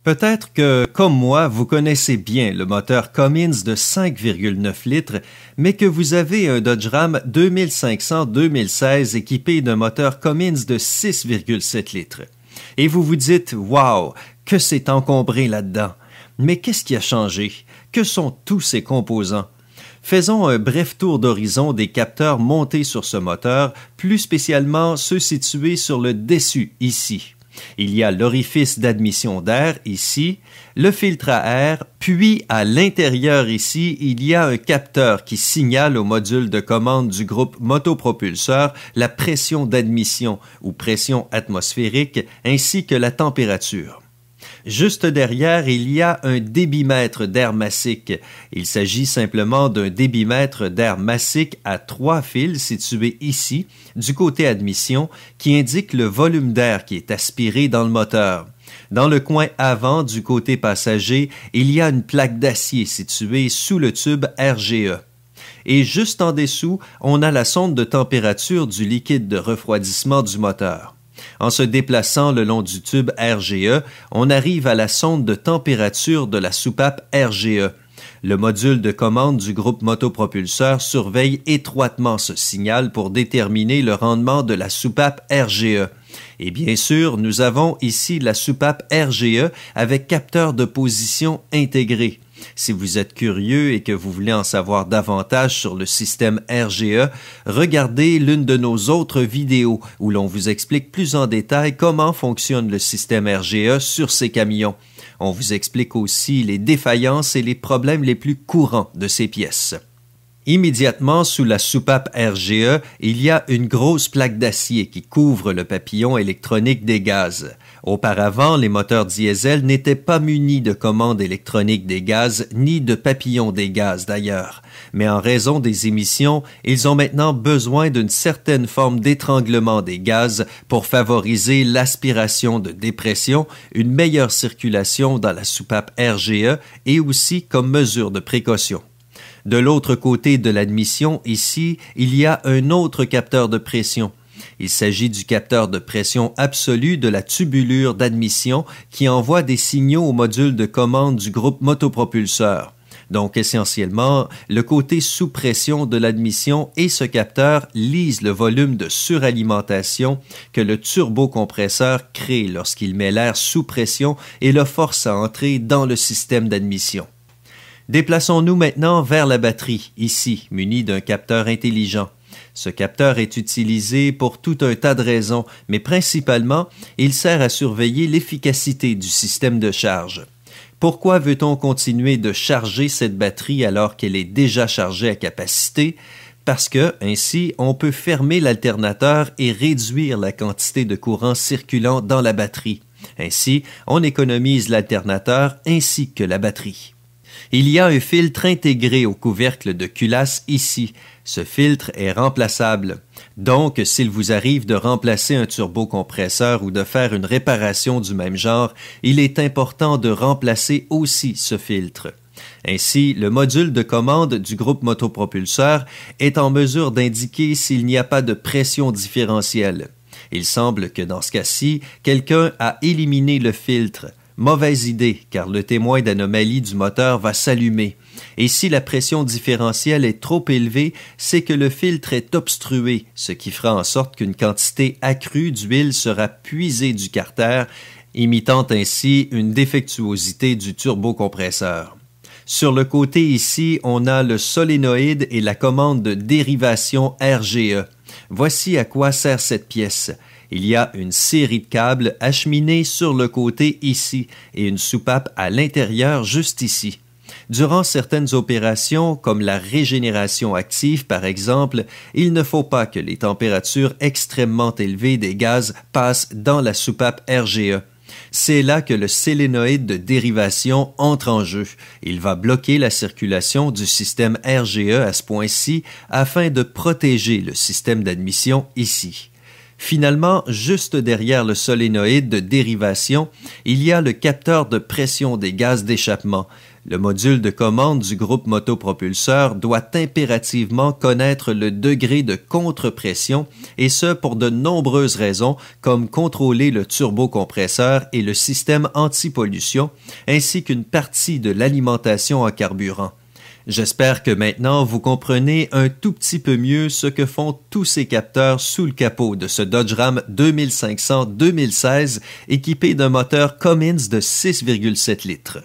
Peut-être que, comme moi, vous connaissez bien le moteur Cummins de 5,9 litres, mais que vous avez un Dodge Ram 2500-2016 équipé d'un moteur Cummins de 6,7 litres. Et vous vous dites « Wow, que c'est encombré là-dedans! » Mais qu'est-ce qui a changé? Que sont tous ces composants? Faisons un bref tour d'horizon des capteurs montés sur ce moteur, plus spécialement ceux situés sur le dessus, ici. Il y a l'orifice d'admission d'air, ici, le filtre à air, puis à l'intérieur, ici, il y a un capteur qui signale au module de commande du groupe motopropulseur la pression d'admission ou pression atmosphérique, ainsi que la température. Juste derrière, il y a un débitmètre d'air massique. Il s'agit simplement d'un débitmètre d'air massique à 3 fils situé ici, du côté admission, qui indique le volume d'air qui est aspiré dans le moteur. Dans le coin avant du côté passager, il y a une plaque d'acier située sous le tube RGE. Et juste en dessous, on a la sonde de température du liquide de refroidissement du moteur. En se déplaçant le long du tube RGE, on arrive à la sonde de température de la soupape RGE. Le module de commande du groupe motopropulseur surveille étroitement ce signal pour déterminer le rendement de la soupape RGE. Et bien sûr, nous avons ici la soupape RGE avec capteur de position intégré. Si vous êtes curieux et que vous voulez en savoir davantage sur le système RGE, regardez l'une de nos autres vidéos où l'on vous explique plus en détail comment fonctionne le système RGE sur ces camions. On vous explique aussi les défaillances et les problèmes les plus courants de ces pièces. Immédiatement sous la soupape RGE, il y a une grosse plaque d'acier qui couvre le papillon électronique des gaz. Auparavant, les moteurs diesel n'étaient pas munis de commande électronique des gaz ni de papillon des gaz d'ailleurs. Mais en raison des émissions, ils ont maintenant besoin d'une certaine forme d'étranglement des gaz pour favoriser l'aspiration de dépression, une meilleure circulation dans la soupape RGE et aussi comme mesure de précaution. De l'autre côté de l'admission, ici, il y a un autre capteur de pression. Il s'agit du capteur de pression absolue de la tubulure d'admission qui envoie des signaux au module de commande du groupe motopropulseur. Donc, essentiellement, le côté sous pression de l'admission et ce capteur lisent le volume de suralimentation que le turbocompresseur crée lorsqu'il met l'air sous pression et le force à entrer dans le système d'admission. Déplaçons-nous maintenant vers la batterie, ici, munie d'un capteur intelligent. Ce capteur est utilisé pour tout un tas de raisons, mais principalement, il sert à surveiller l'efficacité du système de charge. Pourquoi veut-on continuer de charger cette batterie alors qu'elle est déjà chargée à capacité? Parce que, ainsi, on peut fermer l'alternateur et réduire la quantité de courant circulant dans la batterie. Ainsi, on économise l'alternateur ainsi que la batterie. Il y a un filtre intégré au couvercle de culasse ici. Ce filtre est remplaçable. Donc, s'il vous arrive de remplacer un turbocompresseur ou de faire une réparation du même genre, il est important de remplacer aussi ce filtre. Ainsi, le module de commande du groupe motopropulseur est en mesure d'indiquer s'il n'y a pas de pression différentielle. Il semble que dans ce cas-ci, quelqu'un a éliminé le filtre. Mauvaise idée, car le témoin d'anomalie du moteur va s'allumer. Et si la pression différentielle est trop élevée, c'est que le filtre est obstrué, ce qui fera en sorte qu'une quantité accrue d'huile sera puisée du carter, imitant ainsi une défectuosité du turbocompresseur. Sur le côté ici, on a le solénoïde et la commande de dérivation RGE. Voici à quoi sert cette pièce. Il y a une série de câbles acheminés sur le côté ici et une soupape à l'intérieur juste ici. Durant certaines opérations, comme la régénération active par exemple, il ne faut pas que les températures extrêmement élevées des gaz passent dans la soupape RGE. C'est là que le solénoïde de dérivation entre en jeu. Il va bloquer la circulation du système RGE à ce point-ci afin de protéger le système d'admission ici. Finalement, juste derrière le solénoïde de dérivation, il y a le capteur de pression des gaz d'échappement. Le module de commande du groupe motopropulseur doit impérativement connaître le degré de contre-pression, et ce pour de nombreuses raisons, comme contrôler le turbocompresseur et le système anti-pollution, ainsi qu'une partie de l'alimentation en carburant. J'espère que maintenant vous comprenez un tout petit peu mieux ce que font tous ces capteurs sous le capot de ce Dodge Ram 2500 2016 équipé d'un moteur Cummins de 6,7 litres.